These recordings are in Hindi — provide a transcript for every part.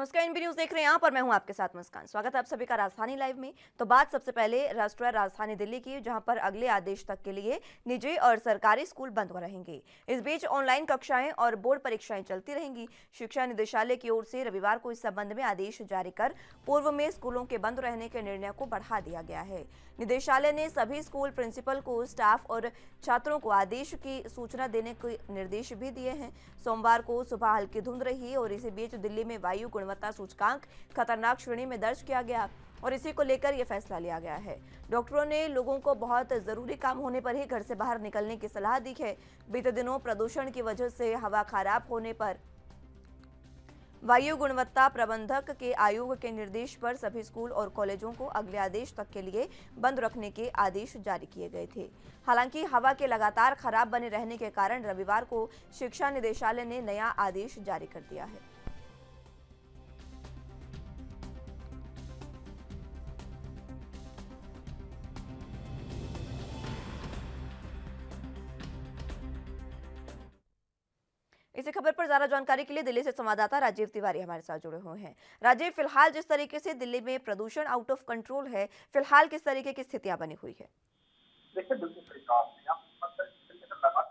नमस्कार, एनबी न्यूज देख रहे हैं आप और मैं हूं आपके साथ मुस्कान। स्वागत है आप सभी का राजधानी लाइव में। तो बात सबसे पहले राष्ट्रीय राजधानी दिल्ली की, जहां पर अगले आदेश तक के लिए निजी और सरकारी स्कूल बंद रहेंगे। इस बीच ऑनलाइन कक्षाएं और बोर्ड परीक्षाएं चलती रहेंगी। शिक्षा निदेशालय की ओर से रविवार को इस संबंध में आदेश जारी कर पूर्व में स्कूलों के बंद रहने के निर्णय को बढ़ा दिया गया है। निदेशालय ने सभी स्कूल प्रिंसिपल को, स्टाफ और छात्रों को आदेश की सूचना देने के निर्देश भी दिए हैं। सोमवार को सुबह हल्की धुंध रही और इसी बीच दिल्ली में वायु गुणवत्ता सूचकांक खतरनाक श्रेणी में दर्ज किया गया और इसी को लेकर यह फैसला लिया गया है। डॉक्टरों ने लोगों को बहुत जरूरी काम होने पर ही घर से बाहर निकलने की सलाह दी है। बीते दिनों प्रदूषण की वजह से हवा खराब होने पर वायु गुणवत्ता प्रबंधक के आयोग के निर्देश पर सभी स्कूल और कॉलेजों को अगले आदेश तक के लिए बंद रखने के आदेश जारी किए गए थे। हालांकि हवा के लगातार खराब बने रहने के कारण रविवार को शिक्षा निदेशालय ने नया आदेश जारी कर दिया है। इसी खबर पर ज्यादा जानकारी के लिए दिल्ली से संवाददाता राजीव तिवारी हमारे साथ जुड़े हुए हैं। राजीव, फिलहाल जिस तरीके से दिल्ली में प्रदूषण आउट ऑफ कंट्रोल है, फिलहाल किस तरीके की स्थितियां बनी हुई है? देखिए, बिल्कुल सही कहा आपने। आप मतलब इस तरीके से लगा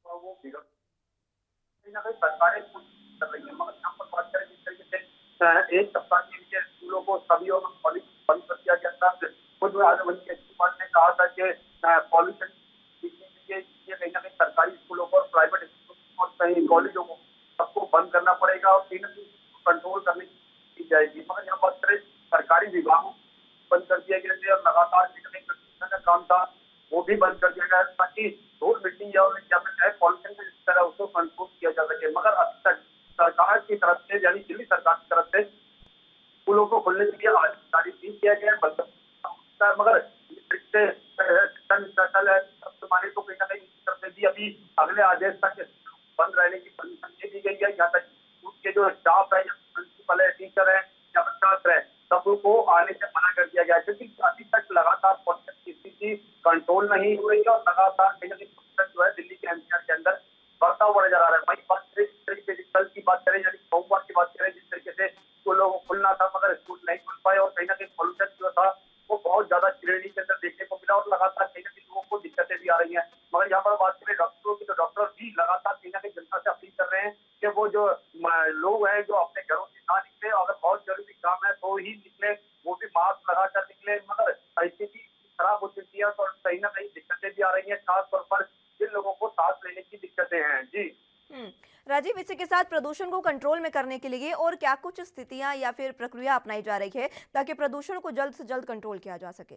वो बिगड़ कहीं न कहीं सरकारें कुछ कर रही हैं, मगर यहाँ पर बात करें जिस तरीके से 1 सप्ताह के लिए स्कूलों को सभी और कॉलेज बंद कर दिया गया था। खुद आर्यभट्ट केजरीवाल ने कहा था कि पॉल्यूशन ये कहीं न कहीं सरकारी स्कूलों को और प्राइवेट स्कूलों और कहीं कॉलेजों को सबको बंद करना पड़ेगा और कहीं न कहीं कंट्रोल करने की जाएगी। मगर यहाँ बात करें सरकारी विभागों को बंद कर दिया गया है और लगातार कहीं न कहीं प्रशिक्षण का काम था, वो भी बंद कर दिया गया है ताकि धूल मिट्टी या फिर पॉल्यूशन को इस तरह उसको कंट्रोल किया जा सके। मगर अभी तक सरकार की तरफ से, यानी दिल्ली सरकार की तरफ से स्कूलों को खोलने के लिए आदेश जारी नहीं किया गया है, मगर माने तो कहीं न कहीं इस तरफ से भी अभी अगले आदेश तक बंद रहने की परमिशन दे दी गई है। यहाँ तक उसके जो स्टाफ है या प्रिंसिपल है, टीचर है या फिर छात्र है, सबको आने से मना कर दिया गया है, क्योंकि अभी तक लगातार पॉल्यूशन की स्थिति कंट्रोल नहीं हो रही है और लगातार कहीं न कहीं पॉल्यूशन जो है दिल्ली के एनसीआर के अंदर बढ़ता हुआ नजर आ रहा है। वही बात करें जिस तरीके से कल की बात करें, यानी सोमवार की बात करें, जिस तरीके से स्कूलों को खुलना था मगर स्कूल नहीं खुल पाए और कहीं न कहीं पॉल्यूशन जो था वो बहुत ज्यादा श्रेणी के अंदर देखने को मिला और लगातार कहीं न कहीं लोगों को दिक्कतें भी आ रही हैं। मगर यहाँ पर बात करें डॉक्टरों की, तो डॉक्टर भी लगातार कहीं न कहीं जनता से अपील कर रहे हैं कि वो जो लोग हैं जो अपने घरों से ना निकले, अगर बहुत जरूरी काम है तो ही निकले, वो भी मास्क लगाकर निकले। मगर स्थिति खराब हो चुकी है तो कहीं न कहीं दिक्कतें भी आ रही हैं, खासतौर पर जिन लोगों को सांस लेने की दिक्कतें हैं। जी राजीव, इसी के साथ प्रदूषण को कंट्रोल में करने के लिए और क्या कुछ स्थितियां या फिर प्रक्रिया अपनाई जा रही है ताकि प्रदूषण को जल्द से जल्द कंट्रोल किया जा सके?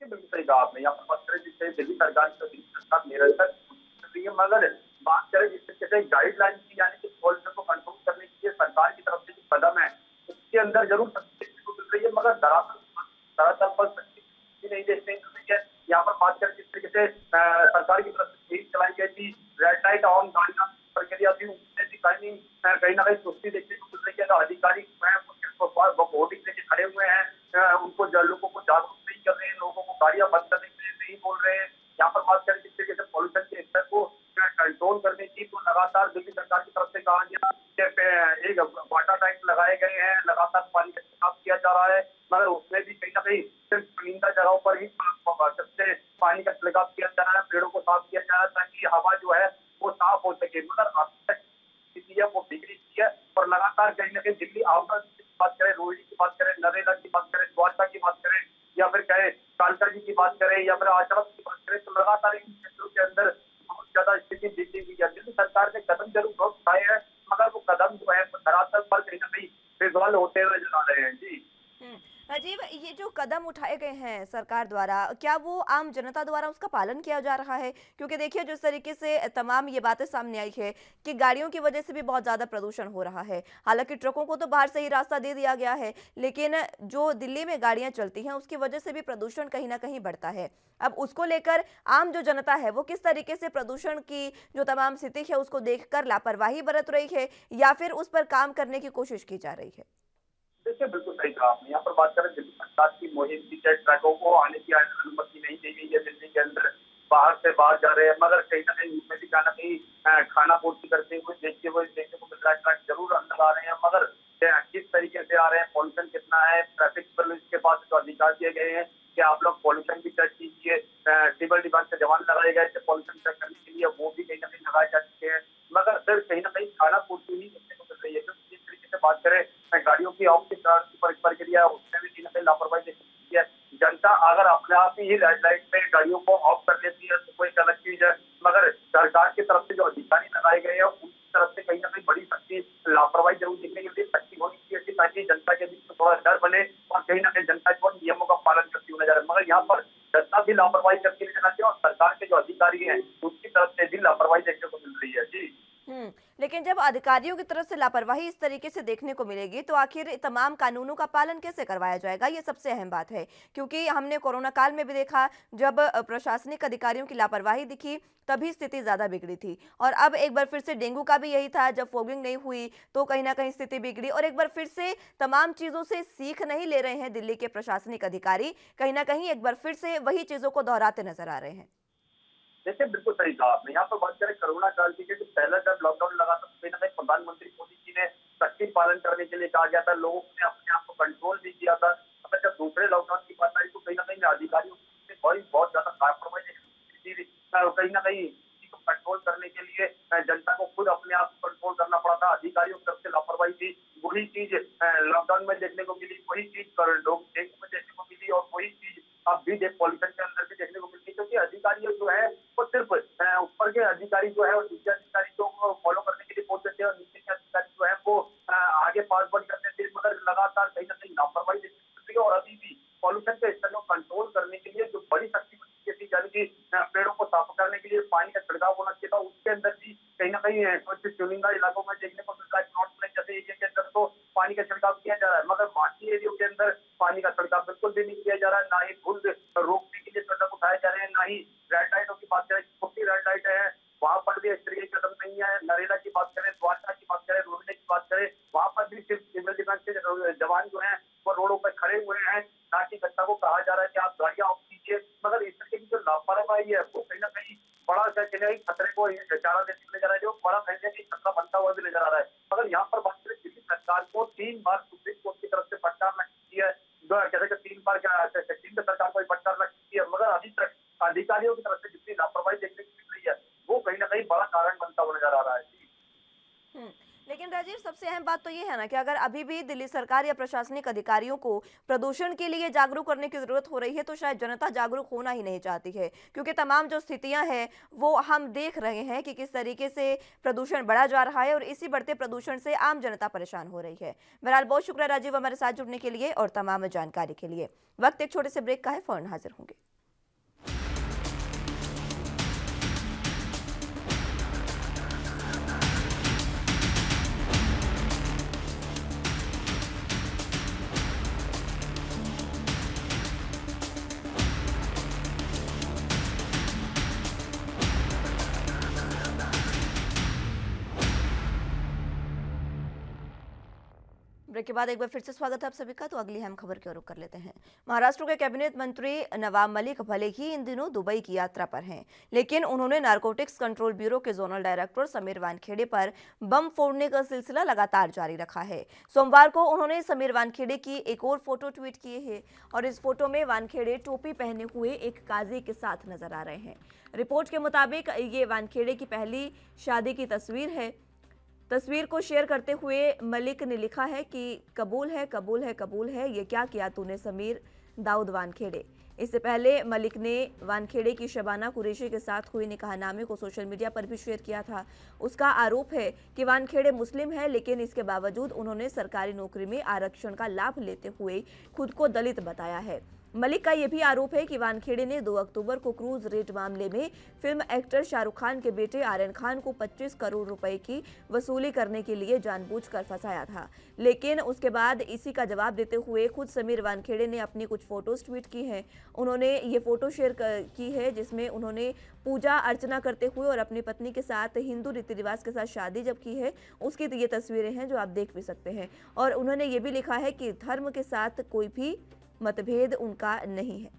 बिल्कुल सही कहा आपने। यहाँ पर बात करें जिससे दिल्ली सरकार की, तो दिल्ली सरकार निरंतर कर रही है, मगर बात करें जिस तरीके से गाइडलाइन की, यानी कि पॉल्यूशन को कंट्रोल करने के लिए सरकार की तरफ से जो कदम है उसके अंदर जरूर सक्सेस मिल रही है, मगर दरअसल पर सक्सेस नहीं देखने को मिल रही है। यहाँ पर बात करें जिस तरीके से सरकार की तरफ से चलाई गई थी रेड लाइट ऑन गाड़ियां प्रक्रिया थी, उसमें भी कहीं न कहीं सुस्ती देखने को मिल रही है। तो अधिकारी होर्डिंग लेके खड़े हुए हैं, उनको लोगों को जागरूक नहीं कर रहे हैं, लोगों को गाड़ियां बंद करने के लिए नहीं बोल रहे हैं। यहाँ पर बात करें जिस तरीके से पॉल्यूशन के स्तर को कंट्रोल करने की, तो लगातार दिल्ली सरकार की तरफ से कहा गया कि एक वाटर टैंक लगाए गए हैं, लगातार पानी का छिड़काव किया जा रहा है, मगर उसमें भी कहीं न कहीं सिर्फ चुनिंदा जगहों पर ही सबसे पानी का छिड़काव किया जा रहा है, पेड़ों को साफ किया जा रहा है ताकि हवा जो है वो साफ हो सके। मगर अभी तक स्थिति है वो बिगड़ी हुई है और लगातार कहीं न कहीं दिल्ली आउटर की बात करें, रोहिणी की बात करें, नरेला की बात करें, द्वारका की बात करें या फिर कहें कालका जी की बात करें या फिर आश्रम की बात करें, तो लगातार इन क्षेत्रों के अंदर बहुत ज्यादा स्थिति बिगड़ी हुई है। दिल्ली सरकार ने कदम जरूर बहुत उठाए हैं, मगर वो कदम जो है धरातल पर कहीं न कहीं विजुअल होते हुए नजर आ रहे हैं। जी राजीव, ये जो कदम उठाए गए हैं सरकार द्वारा, क्या वो आम जनता द्वारा उसका पालन किया जा रहा है? क्योंकि देखिए, जिस तरीके से तमाम ये बातें सामने आई है कि गाड़ियों की वजह से भी बहुत ज़्यादा प्रदूषण हो रहा है। हालांकि ट्रकों को तो बाहर से ही रास्ता दे दिया गया है, लेकिन जो दिल्ली में गाड़ियां चलती हैं उसकी वजह से भी प्रदूषण कहीं ना कहीं बढ़ता है। अब उसको लेकर आम जो जनता है वो किस तरीके से प्रदूषण की जो तमाम स्थिति है उसको देखकर लापरवाही बरत रही है या फिर उस पर काम करने की कोशिश की जा रही है? देखिए, बिल्कुल सही कहा आपने। यहाँ पर बात करें दिल्ली सरकार की मुहिम की, ट्रकों को आने की अनुमति नहीं दी गई है दिल्ली के अंदर, बाहर से बाहर जा रहे हैं, मगर कहीं न कहीं उसमें भी क्या ना कहीं खाना पूर्ति करते हुए देखते हुए देखने को मिल रहा है। ट्रक ज़रूर अंदर आ रहे हैं, मगर किस तरीके से आ रहे हैं, पॉल्यूशन कितना है, ट्रैफिक पुलिस के पास जो अधिकार दिए गए हैं कि आप लोग पॉल्यूशन भी चेक कीजिए। सिविल डिफेंस के जवान लगाए गए थे पॉल्यूशन चेक करने के लिए, वो भी कहीं न कहीं लगाए जा चुके हैं, मगर फिर कहीं न कहीं खाना पूर्ति ही देखने को मिल रही है। क्योंकि जिस तरीके से बात करें गाड़ियों की ऑफ की प्रक्रिया है, उसमें भी कहीं न कहीं लापरवाही देखने को मिलती है। जनता अगर अपने आप ही रेड लाइट पे गाड़ियों को ऑफ कर देती है तो कोई अलग चीज है, मगर सरकार की तरफ से जो अधिकारी लगाए गए हैं उनकी तरफ से कहीं ना कहीं बड़ी सख्ती लापरवाही जरूर दिखने के लिए सख्ती होनी चाहिए ताकि जनता के बीच में थोड़ा डर बने और कहीं ना कहीं जनता को नियमों का पालन करती हुई नजर आए। मगर यहाँ पर जनता भी लापरवाही करती नजर आती है और सरकार के जो अधिकारी हैं उनकी तरफ से भी लापरवाही देखने को मिल रही है। जी लेकिन जब अधिकारियों की तरफ से लापरवाही इस तरीके से देखने को मिलेगी तो आखिर तमाम कानूनों का पालन कैसे करवाया जाएगा, ये सबसे अहम बात है। क्योंकि हमने कोरोना काल में भी देखा, जब प्रशासनिक अधिकारियों की लापरवाही दिखी तभी स्थिति ज़्यादा बिगड़ी थी। और अब एक बार फिर से डेंगू का भी यही था, जब फॉगिंग नहीं हुई तो कहीं ना कहीं स्थिति बिगड़ी। और एक बार फिर से तमाम चीज़ों से सीख नहीं ले रहे हैं दिल्ली के प्रशासनिक अधिकारी, कहीं ना कहीं एक बार फिर से वही चीज़ों को दोहराते नजर आ रहे हैं। देखिए, बिल्कुल सही कहा आपने। यहाँ पर बात करें कोरोना काल की, क्योंकि पहला जब लॉकडाउन लगा था कहीं ना कहीं प्रधानमंत्री मोदी जी ने सख्ती पालन करने के लिए कहा गया था, लोगों ने अपने आप को कंट्रोल भी किया था। मगर जब दूसरे लॉकडाउन की बात आई तो कहीं ना कहीं अधिकारियों की बहुत ज्यादा लापरवाही देखने को मिली थी। कहीं ना कहीं इसी को कंट्रोल करने के लिए जनता को खुद अपने आप को कंट्रोल करना पड़ा था। अधिकारियों की तरफ से लापरवाही थी, वही चीज लॉकडाउन में देखने को मिली, वही चीज लोग डेंगू में देखने को मिली और वही चीज अब भी पॉल्यूशन के अंदर भी देखने को मिलती है। क्योंकि अधिकारी जो है वो सिर्फ ऊपर के अधिकारी जो है और नीचे अधिकारी को फॉलो करने के लिए बोलते थे और नीचे के अधिकारी जो है वो आगे पास बढ़ करते थे, मगर लगातार कहीं ना कहीं लापरवाही देखने को मिलती है। और अभी भी पॉल्यूशन के स्तर को कंट्रोल करने के लिए जो बड़ी शक्ति थी, यानी कि पेड़ों को साफ करने के लिए पानी का छिड़काव होना चाहिए था, उसके अंदर भी कहीं ना कहीं कुछ चुनिंदा इलाकों में देखने को मिल रहा है। नॉर्थ प्लेन जैसे एरिया के अंदर तो पानी का छिड़काव किया जा रहा है, मगर बाकी एरियो के अंदर पानी का छिड़काव बिल्कुल भी नहीं किया जा रहा है। ना ही धुंध रोकने के लिए कदम उठाए जा रहे हैं, ना ही रेड लाइटों की बात करें, छोटी रेड लाइट है वहां पर भी इस तरीके के कदम नहीं है। नरेला की बात करें, द्वारका की बात करें, रोहने की बात करें, वहां पर भी सिर्फ सिविल डिफेंस के जवान जो है वो रोडों पर खड़े हुए हैं। ना कि जनता को कहा जा रहा है कि आप गाड़ियां ऑफ कीजिए, मगर इस तरीके की जो लापरवाही है वो कहीं ना कहीं बड़ा खतरे को इशारा देते हुए नजर आ रहा है, जो बड़ा कहीं ना कहीं खतरा बनता हुआ भी नजर आ रहा है। मगर यहाँ पर बात करें, दिल्ली सरकार को 3 बार सुप्रीम कोर्ट की तरफ से फटकार लग चुकी है, जैसे कि 3 बार केंद्र सरकार को फटकार लग चुकी है, मगर अभी तक अधिकारियों की तरफ से जितनी लापरवाही देखने को मिल रही है वो कहीं ना कहीं बड़ा कारण बनता हुआ नजर आ रहा है। लेकिन राजीव, सबसे अहम बात तो ये है ना कि अगर अभी भी दिल्ली सरकार या प्रशासनिक अधिकारियों को प्रदूषण के लिए जागरूक करने की जरूरत हो रही है तो शायद जनता जागरूक होना ही नहीं चाहती है। क्योंकि तमाम जो स्थितियां हैं वो हम देख रहे हैं कि किस तरीके से प्रदूषण बढ़ा जा रहा है और इसी बढ़ते प्रदूषण से आम जनता परेशान हो रही है। बहरहाल, बहुत शुक्रिया राजीव हमारे साथ जुड़ने के लिए और तमाम जानकारी के लिए। वक्त एक छोटे से ब्रेक का है, फौरन हाजिर होंगे। ब्रेक के बाद एक बार फिर से स्वागत है आप सभी का। तो अगली अहम खबर की ओर रुख कर लेते हैं। महाराष्ट्र के कैबिनेट मंत्री नवाब मलिक भले ही इन दिनों दुबई की यात्रा पर हैं, लेकिन उन्होंने नारकोटिक्स कंट्रोल ब्यूरो के जोनल डायरेक्टर समीर वानखेड़े पर बम फोड़ने का सिलसिला लगातार जारी रखा है। सोमवार को उन्होंने समीर वानखेड़े की एक और फोटो ट्वीट की है और इस फोटो में वानखेड़े टोपी पहने हुए एक काजी के साथ नजर आ रहे हैं। रिपोर्ट के मुताबिक ये वानखेड़े की पहली शादी की तस्वीर है। तस्वीर को शेयर करते हुए मलिक ने लिखा है कि कबूल है, कबूल है, कबूल है, ये क्या किया तूने समीर दाऊद वानखेड़े। इससे पहले मलिक ने वानखेड़े की शबाना कुरैशी के साथ हुई निकाहनामे को सोशल मीडिया पर भी शेयर किया था। उसका आरोप है कि वानखेड़े मुस्लिम है, लेकिन इसके बावजूद उन्होंने सरकारी नौकरी में आरक्षण का लाभ लेते हुए खुद को दलित बताया है। मलिक का यह भी आरोप है कि वानखेड़े ने 2 अक्टूबर को क्रूज रेट मामले में फिल्म एक्टर शाहरुख खान के बेटे आर्यन खान को 25 करोड़ रुपए की वसूली करने के लिए जानबूझकर फंसाया था। लेकिन उसके बाद इसी का जवाब देते हुए खुद समीर वानखेड़े ने अपनी कुछ फोटोज ट्वीट की हैं। उन्होंने ये फोटो शेयर की है जिसमें उन्होंने पूजा अर्चना करते हुए और अपनी पत्नी के साथ हिंदू रीति रिवाज के साथ शादी जब की है उसकी ये तस्वीरें हैं जो आप देख भी सकते हैं। और उन्होंने ये भी लिखा है कि धर्म के साथ कोई भी मतभेद उनका नहीं है।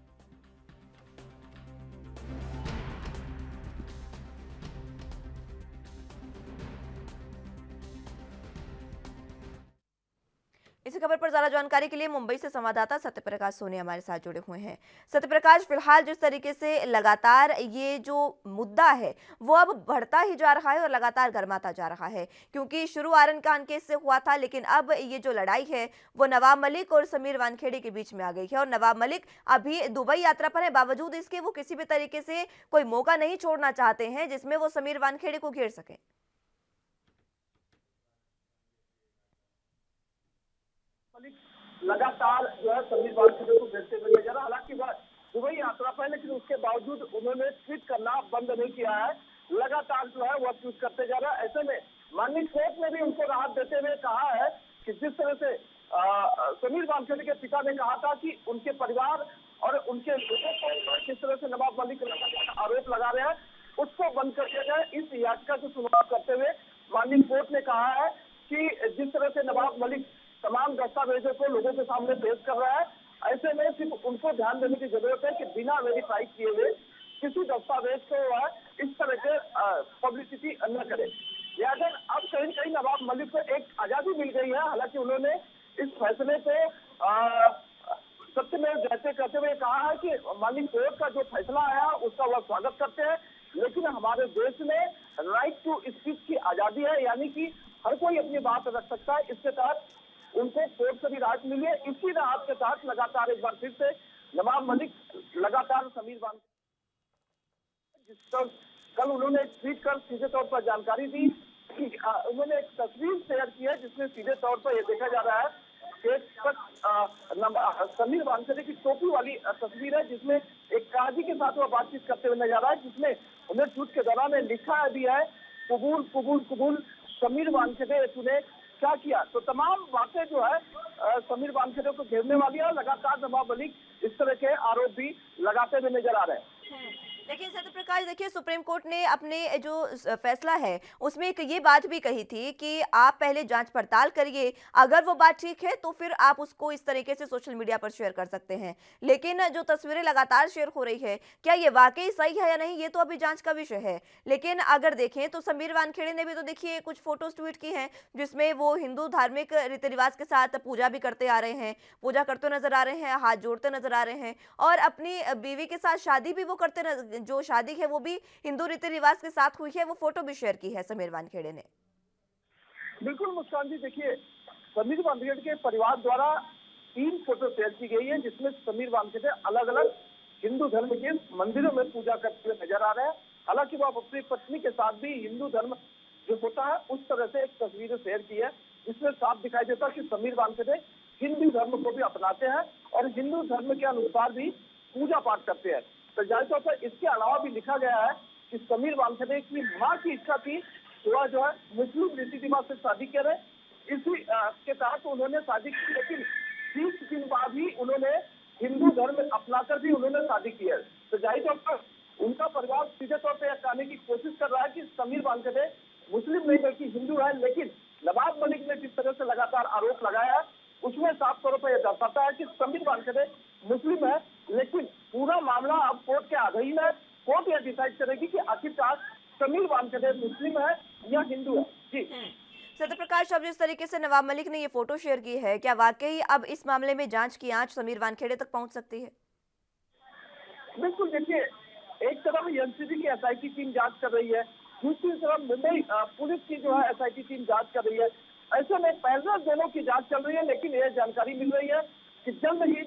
इसी खबर पर ज्यादा जानकारी के लिए मुंबई से संवाददाता सत्यप्रकाश सोनी हमारे साथ जुड़े हुए हैं। सत्यप्रकाश, फिलहाल जिस तरीके से लगातार ये जो मुद्दा है वो अब बढ़ता ही जा रहा है और लगातार गर्माता जा रहा है, क्योंकि शुरू आरन खान केस से हुआ था, लेकिन अब ये जो लड़ाई है वो नवाब मलिक और समीर वानखेड़े के बीच में आ गई है। और नवाब मलिक अभी दुबई यात्रा पर है, बावजूद इसके वो किसी भी तरीके से कोई मौका नहीं छोड़ना चाहते हैं जिसमें वो समीर वानखेड़े को घेर सके। लगातार जो है समीर वानखेड़े को घेरते हुए नजर, हालांकि वह दुबई यात्रा पर, लेकिन उसके बावजूद उन्होंने ट्वीट करना बंद नहीं किया है। लगातार जो है वह ट्वीट करते जा रहा है। ऐसे में माननीय कोर्ट ने भी उनको राहत देते हुए कहा है कि जिस तरह से समीर वानखेड़े के पिता ने कहा था कि उनके परिवार और उनके लोगों को किस तरह से नवाब मलिक आरोप लगा रहे हैं, उसको बंद कर दिया जाए। इस याचिका की सुनवाई करते हुए माननीय कोर्ट ने कहा है कि जिस तरह से नवाब मलिक तमाम दस्तावेजों को लोगों के सामने पेश कर रहा है, ऐसे में सिर्फ उनको ध्यान देने की जरूरत है कि बिना वेरीफाई किए हुए किसी दस्तावेज को वह इस तरह के पब्लिसिटी न करे। लिहाजा अब कहीं कहीं नवाब मलिक को एक आजादी मिल गई है। हालांकि उन्होंने इस फैसले को सत्यमेव जयते करते हुए कहा है कि माननीय कोर्ट का जो फैसला आया उसका वह स्वागत करते हैं, लेकिन हमारे देश में राइट टू स्पीच की आजादी है, यानी कि हर कोई अपनी बात रख सकता है। इसके तहत उनको कोर्ट से भी राहत मिली है। इसी राहत के तहत लगातार एक बार फिर से नवाब मलिक लगातार समीर वानखेड़े, जिस पर कल उन्होंने ट्वीट कर सीधे तौर पर जानकारी दी कि उन्होंने एक तस्वीर शेयर की है जिसमें सीधे तौर पर यह देखा जा रहा है कि समीर वानखेड़े की टोपी वाली तस्वीर है, जिसमें एक काजी के साथ वह बातचीत करते हुए नजर आ रहा है, जिसमें उन्हें ट्वीट के दौरान लिखा भी है, कबूल कबूल कबूल समीर वानखेड़े तूने क्या किया। तो तमाम बातें जो है समीर वानखेड़े को घेरने वाली है। लगातार नवाब मलिक इस तरह के आरोप भी लगाते हुए नजर आ रहे हैं। लेकिन सत्यप्रकाश, देखिए, सुप्रीम कोर्ट ने अपने जो फैसला है उसमें एक ये बात भी कही थी कि आप पहले जांच पड़ताल करिए, अगर वो बात ठीक है तो फिर आप उसको इस तरीके से सोशल मीडिया पर शेयर कर सकते हैं। लेकिन जो तस्वीरें लगातार शेयर हो रही है, क्या ये वाकई सही है या नहीं, ये तो अभी जांच का विषय है। लेकिन अगर देखें तो समीर वानखेड़े ने भी तो देखिए कुछ फोटोज ट्वीट की हैं जिसमें वो हिंदू धार्मिक रीति रिवाज के साथ पूजा भी करते आ रहे हैं, पूजा करते नजर आ रहे हैं, हाथ जोड़ते नजर आ रहे हैं, और अपनी बीवी के साथ शादी भी वो करते, जो शादी है वो भी हिंदू रीति रिवाज के साथ हुई है, वो फोटो भी शेयर की है समीर वानखेड़े ने। बिल्कुल मुस्कान जी, देखिए समीर वानखेड़े के परिवार द्वारा 3 फोटो शेयर की गई है, जिसमें समीर वानखेड़े अलग अलग हिंदू धर्म के मंदिरों में पूजा करते हुए नजर आ रहे हैं। हालांकि वह अपनी पत्नी के साथ भी हिंदू धर्म जो होता है उस तरह से एक तस्वीर शेयर की है, जिसमें साफ दिखाई देता है कि समीर वानखेड़े हिंदू धर्म को भी अपनाते हैं और हिंदू धर्म के अनुसार भी पूजा पाठ करते हैं। तो जाहिर तौर पर इसके अलावा भी लिखा गया है कि समीर वानखेड़े की मां की इच्छा थी वह जो है मुस्लिम रीति रिवाज से शादी करे। इसी के तहत उन्होंने शादी की, लेकिन 30 दिन बाद ही उन्होंने हिंदू धर्म अपनाकर भी उन्होंने शादी की है। तो जाहिर तौर पर उनका परिवार सीधे तौर पर यह कहने की कोशिश कर रहा है कि समीर वानखेड़े मुस्लिम नहीं बल्कि हिंदू है। लेकिन नवाब मलिक ने जिस तरह से लगातार आरोप लगाया है उसमें साफ तौर पर यह दर्शाता है कि समीर वानखेड़े मुस्लिम है, लेकिन पूरा मामला अब कोर्ट के अधीन है। कोर्ट यह डिसाइड करेगी कि आखिरकार समीर वानखेड़े मुस्लिम है या हिंदू है। जी सत्यप्रकाश, अब जिस तरीके से नवाब मलिक ने ये फोटो शेयर की है, क्या वाकई अब इस मामले में जांच की आंच समीर वानखेड़े तक पहुंच सकती है? बिल्कुल, देखिए एक तरफ एनसीबी की एसआईटी टीम जांच कर रही है, दूसरी तरफ मुंबई पुलिस की जो है एसआईटी टीम जांच कर रही है। ऐसे में पैरेलल दोनों की जांच चल रही है, लेकिन यह जानकारी मिल रही है कि जल्द ही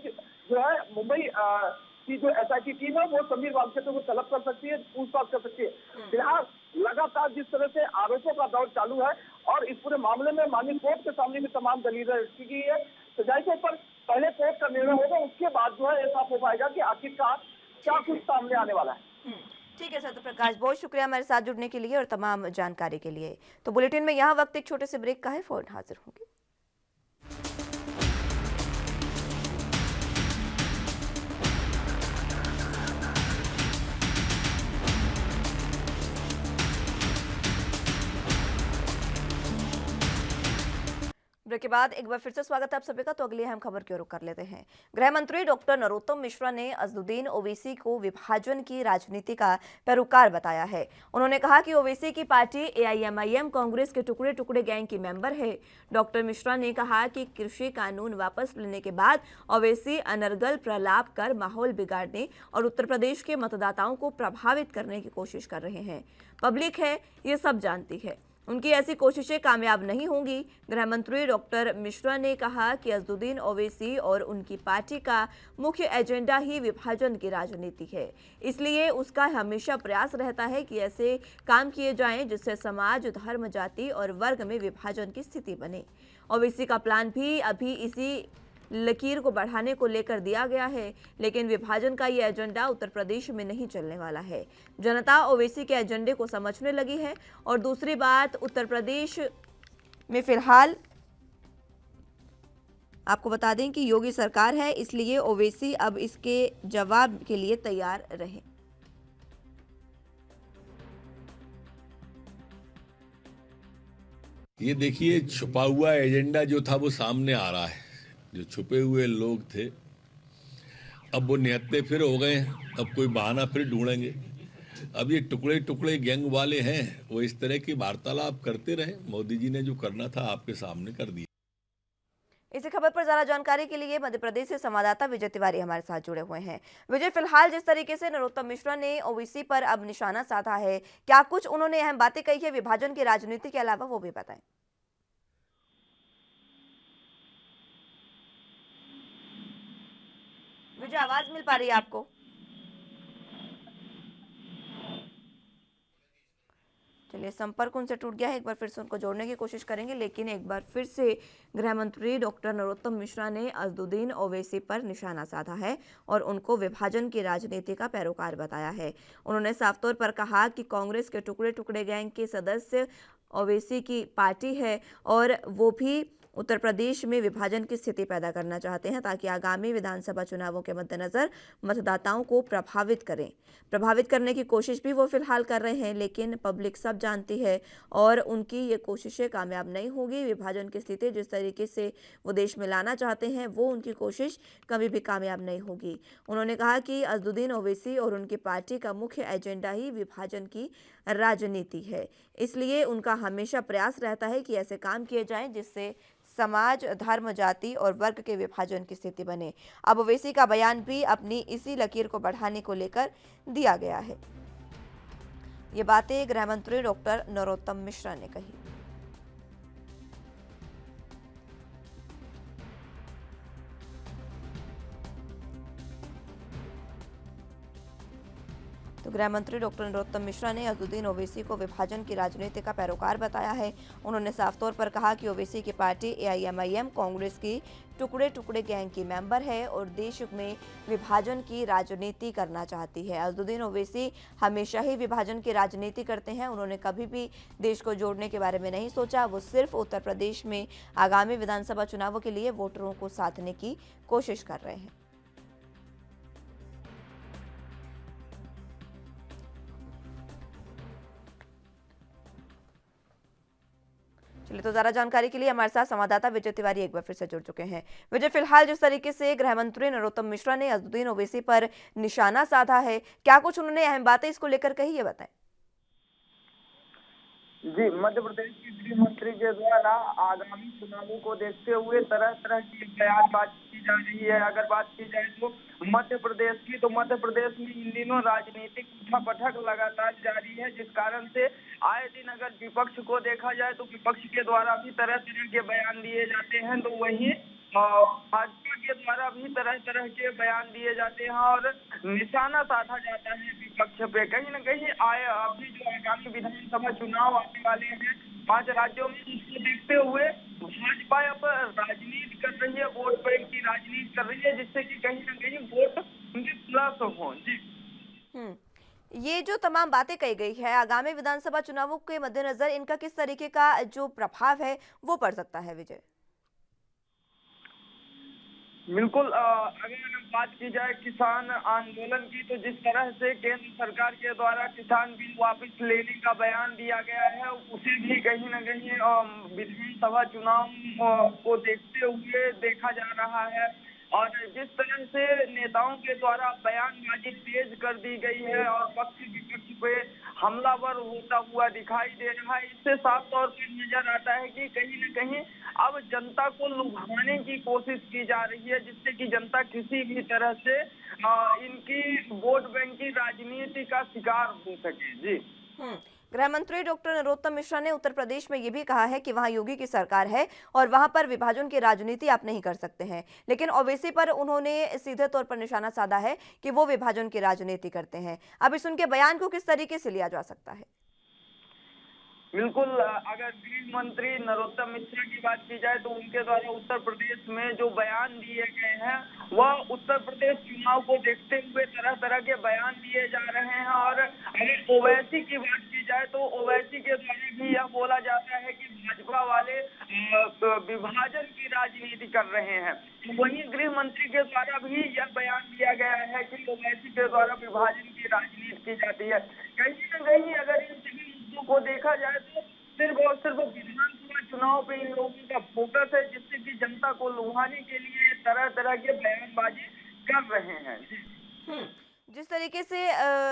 जो है मुंबई की जो एसआईटी टीम है वो समीर वानखेड़े को तलब कर सकती है, पूछताछ कर सकती है। फिलहाल लगातार जिस तरह से आरोपों का दौर चालू है और इस पूरे मामले में माननीय कोर्ट के सामने भी तमाम दलीलें रखी गई है, तो जाहिर पर पहले कोर्ट का निर्णय होगा, उसके बाद जो है ऐसा हो पाएगा कि आखिरकार क्या कुछ सामने आने वाला है। ठीक है सत्यप्रकाश, बहुत शुक्रिया हमारे साथ जुड़ने के लिए और तमाम जानकारी के लिए। तो बुलेटिन में यहाँ वक्त एक छोटे से ब्रेक का है, फौरन हाजिर होंगे। ब्रेक ब्रेक के बाद एक बार फिर से स्वागत है आप सभी का। तो अगली अहम खबर की ओर रुख कर लेते हैं। गृह मंत्री डॉक्टर नरोत्तम मिश्रा ने अज़दुद्दीन ओवैसी को विभाजन की राजनीति का पैरोकार बताया है। उन्होंने कहा कि ओवैसी की पार्टी एआईएमआईएम कांग्रेस के टुकड़े टुकड़े गैंग की मेंबर है। डॉक्टर मिश्रा ने कहा कि कृषि कानून वापस लेने के बाद ओवैसी अनर्गल प्रलाप कर माहौल बिगाड़ने और उत्तर प्रदेश के मतदाताओं को प्रभावित करने की कोशिश कर रहे हैं। पब्लिक है, ये सब जानती है, उनकी ऐसी कोशिशें कामयाब नहीं होंगी। गृह मंत्री डॉक्टर मिश्रा ने कहा कि अज़दुद्दीन ओवैसी और उनकी पार्टी का मुख्य एजेंडा ही विभाजन की राजनीति है, इसलिए उसका हमेशा प्रयास रहता है कि ऐसे काम किए जाएं जिससे समाज, धर्म, जाति और वर्ग में विभाजन की स्थिति बने। ओवैसी का प्लान भी अभी इसी लकीर को बढ़ाने को लेकर दिया गया है, लेकिन विभाजन का ये एजेंडा उत्तर प्रदेश में नहीं चलने वाला है। जनता ओवैसी के एजेंडे को समझने लगी है। और दूसरी बात, उत्तर प्रदेश में फिलहाल आपको बता दें कि योगी सरकार है, इसलिए ओवैसी अब इसके जवाब के लिए तैयार रहे। ये देखिए, छुपा हुआ एजेंडा जो था वो सामने आ रहा है। जो छुपे हुए लोग थे अब वो निहत्थे फिर हो गए हैं। अब कोई बहाना फिर ढूंढेंगे। अब ये टुकड़े टुकड़े गैंग वाले हैं, वो इस तरह की वार्तालाप करते रहे। मोदी जी ने जो करना था आपके सामने कर दिया। इसी खबर पर ज्यादा जानकारी के लिए मध्य प्रदेश से संवाददाता विजय तिवारी हमारे साथ जुड़े हुए हैं। विजय, फिलहाल जिस तरीके से नरोत्तम मिश्रा ने ओवैसी पर अब निशाना साधा है, क्या कुछ उन्होंने अहम बातें कही है विभाजन की राजनीति के अलावा, वो भी बताएं। विजय, आवाज मिल पा रही है आपको? चलिए, संपर्क उनसे टूट गया है। एक बार फिर से उनको जोड़ने की कोशिश करेंगे, लेकिन एक बार फिर से गृह मंत्री डॉक्टर नरोत्तम मिश्रा ने अज़दुद्दीन ओवैसी पर निशाना साधा है और उनको विभाजन की राजनीति का पैरोकार बताया है। उन्होंने साफ तौर पर कहा कि कांग्रेस के टुकड़े टुकड़े गैंग के सदस्य ओवैसी की पार्टी है और वो भी उत्तर प्रदेश में विभाजन की स्थिति पैदा करना चाहते हैं ताकि आगामी विधानसभा चुनावों के मद्देनजर मतदाताओं को प्रभावित करने की कोशिश भी वो फिलहाल कर रहे हैं, लेकिन पब्लिक सब जानती है और उनकी ये कोशिशें कामयाब नहीं होगी। विभाजन की स्थिति जिस तरीके से वो देश में लाना चाहते हैं, वो उनकी कोशिश कभी भी कामयाब नहीं होगी। उन्होंने कहा कि अज़दुद्दीन ओवैसी और उनकी पार्टी का मुख्य एजेंडा ही विभाजन की राजनीति है, इसलिए उनका हमेशा प्रयास रहता है कि ऐसे काम किए जाएं जिससे समाज, धर्म, जाति और वर्ग के विभाजन की स्थिति बने। अब ओवैसी का बयान भी अपनी इसी लकीर को बढ़ाने को लेकर दिया गया है। ये बातें गृह मंत्री डॉक्टर नरोत्तम मिश्रा ने कही। तो गृह मंत्री डॉक्टर नरोत्तम मिश्रा ने अज़दुद्दीन ओवैसी को विभाजन की राजनीति का पैरोकार बताया है। उन्होंने साफ तौर पर कहा कि ओवैसी की पार्टी एआईएमआईएम कांग्रेस की टुकड़े टुकड़े गैंग की मेंबर है और देश में विभाजन की राजनीति करना चाहती है। अज़दुद्दीन ओवैसी हमेशा ही विभाजन की राजनीति करते हैं। उन्होंने कभी भी देश को जोड़ने के बारे में नहीं सोचा। वो सिर्फ उत्तर प्रदेश में आगामी विधानसभा चुनावों के लिए वोटरों को साधने की कोशिश कर रहे हैं। चलिए, तो ज्यादा जानकारी के लिए हमारे साथ संवाददाता विजय तिवारी एक बार फिर से जुड़ चुके हैं। विजय, फिलहाल जिस तरीके से गृह मंत्री नरोत्तम मिश्रा ने अज़दुद्दीन ओवैसी पर निशाना साधा है, क्या कुछ उन्होंने अहम बातें इसको लेकर कही, ये बताएं। जी, मध्य प्रदेश के गृह मंत्री के द्वारा आगामी चुनावों को देखते हुए तरह तरह की बयानबाजी की जा रही है। अगर बात की जाए तो मध्य प्रदेश की, तो मध्य प्रदेश में इन दिनों राजनीतिक उठापटक लगातार जारी है, जिस कारण से आए दिन अगर विपक्ष को देखा जाए तो विपक्ष के द्वारा भी तरह तरह के बयान दिए जाते हैं, तो वहीं भाजपा के द्वारा भी तरह तरह के बयान दिए जाते हैं और निशाना साधा जाता है विपक्ष पे। कहीं न कहीं अभी जो आगामी विधानसभा चुनाव आने वाले हैं 5 राज्यों में, इसको देखते हुए भाजपा अब राजनीति कर रही है, वोट बैंक की राजनीति कर रही है, जिससे कि कहीं न कहीं वोट उनके प्लस हो। जी, ये जो तमाम बातें कही गई है, आगामी विधानसभा चुनावों के मद्देनजर इनका किस तरीके का जो प्रभाव है वो पड़ सकता है, विजय? बिल्कुल अगर बात की जाए किसान आंदोलन की, तो जिस तरह से केंद्र सरकार के द्वारा किसान बिल वापस लेने का बयान दिया गया है, उसे भी कहीं न कहीं विधानसभा चुनाव को देखते हुए देखा जा रहा है। और जिस तरह से नेताओं के द्वारा बयानबाजी तेज कर दी गई है और पक्ष विपक्ष पे हमलावर होता हुआ दिखाई दे रहा है, इससे साफ तौर पर नजर आता है कि कहीं न कहीं अब जनता को लुभाने की कोशिश की जा रही है, जिससे कि जनता किसी भी तरह से इनकी वोट बैंक की राजनीति का शिकार हो सके। जी। गृह मंत्री डॉक्टर नरोत्तम मिश्रा ने उत्तर प्रदेश में ये भी कहा है कि वहां योगी की सरकार है और वहां पर विभाजन की राजनीति आप नहीं कर सकते हैं, लेकिन ओवैसी पर उन्होंने सीधे तौर पर निशाना साधा है कि वो विभाजन की राजनीति करते हैं। अब इस उनके बयान को किस तरीके से लिया जा सकता है? बिल्कुल अगर गृह मंत्री नरोत्तम मिश्रा की बात की जाए, तो उनके द्वारा उत्तर प्रदेश में जो बयान दिए गए हैं, वह उत्तर प्रदेश चुनाव को देखते हुए तरह तरह के बयान दिए जा रहे हैं। और अगर ओवैसी की बात की जाए, तो ओवैसी के द्वारा भी यह बोला जाता है कि भाजपा वाले विभाजन की राजनीति कर रहे हैं। वहीं गृह मंत्री के द्वारा भी यह बयान दिया गया है कि ओवैसी के द्वारा विभाजन की राजनीति की जाती है। कहीं न कहीं अगर इन सभी मुद्दों को देखा जाए, तो सिर्फ और सिर्फ विधानसभा चुनाव पे इन लोगों का फोकस है, जिससे कि जनता को लुभाने के लिए तरह तरह के बयानबाजी कर रहे हैं। जिस तरीके से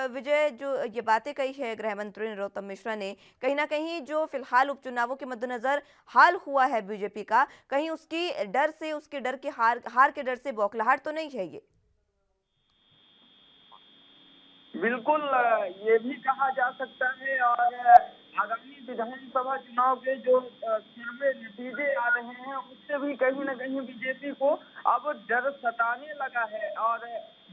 विजय जो ये बातें कही है गृह मंत्री नरोत्तम मिश्रा ने, कहीं ना कहीं जो फिलहाल उपचुनावों के मद्देनजर हाल हुआ है बीजेपी का, कहीं उसकी डर से, उसके डर के हार के डर से बौखलाहट तो नहीं है ये? बिल्कुल ये भी कहा जा सकता है। और आगामी विधानसभा चुनाव के जो सर्वे नतीजे आ रहे हैं, उससे भी कहीं न कहीं बीजेपी को अब डर सताने लगा है। और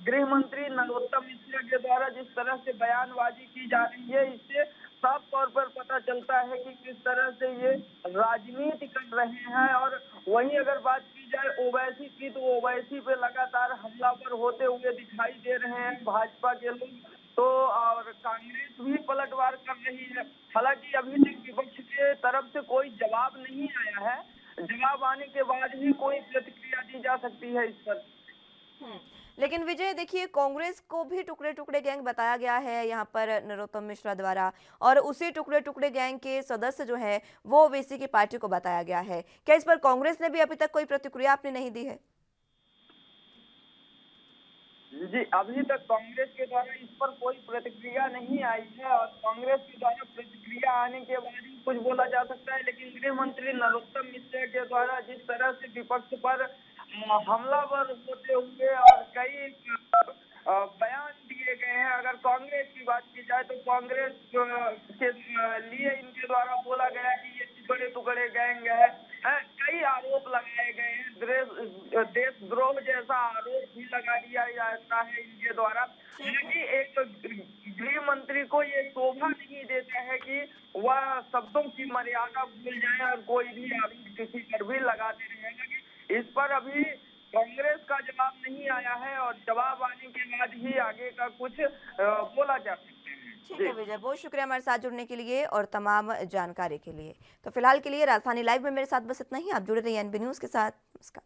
गृह मंत्री नरोत्तम मिश्रा के द्वारा जिस तरह से बयानबाजी की जा रही है, इससे साफ तौर पर पता चलता है कि किस तरह से ये राजनीति कर रहे हैं। और वहीं अगर बात की जाए ओवैसी की, तो ओवैसी पे लगातार हमलावर होते हुए दिखाई दे रहे हैं भाजपा के लोग। तो और कांग्रेस भी पलटवार कर रही है। हालांकि अभी तक विपक्ष के तरफ से कोई जवाब नहीं आया है। जवाब आने के बाद ही कोई प्रतिक्रिया दी जा सकती है इस पर। लेकिन विजय देखिए, कांग्रेस को भी टुकड़े टुकड़े गैंग बताया गया है यहाँ पर नरोत्तम मिश्रा द्वारा, और उसी टुकड़े टुकड़े गैंग के सदस्य जो है वो ओवैसी की पार्टी को बताया गया है। क्या इस पर कांग्रेस ने भी अभी तक कोई प्रतिक्रिया आपने नहीं दी है? जी, अभी तक कांग्रेस के द्वारा इस पर कोई प्रतिक्रिया नहीं आई है। और कांग्रेस के द्वारा प्रतिक्रिया आने के बाद ही कुछ बोला जा सकता है। लेकिन गृह मंत्री नरोत्तम मिश्रा के द्वारा जिस तरह से विपक्ष पर हमलावर होते हुए और कई बयान दिए गए हैं, अगर कांग्रेस की बात की जाए, तो कांग्रेस के लिए इनके द्वारा बोला गया कि ये टुकड़े टुकड़े गैंग है। कई आरोप लगाए गए हैं, देशद्रोह जैसा आरोप भी लगा दिया जाता है इनके द्वारा। हालांकि एक गृह मंत्री को ये शोभा नहीं देता है कि वह शब्दों की मर्यादा भूल जाए और कोई भी आरोप किसी पर भी लगाते रहेंगे। इस पर अभी कांग्रेस का जवाब नहीं आया है, और जवाब आने के बाद ही आगे का कुछ बोला जा सकता है। ठीक है विजय, बहुत शुक्रिया हमारे साथ जुड़ने के लिए और तमाम जानकारी के लिए। तो फिलहाल के लिए राजधानी लाइव में मेरे साथ बस इतना ही। आप जुड़े रहिए एनबी न्यूज़ के साथ। नमस्कार।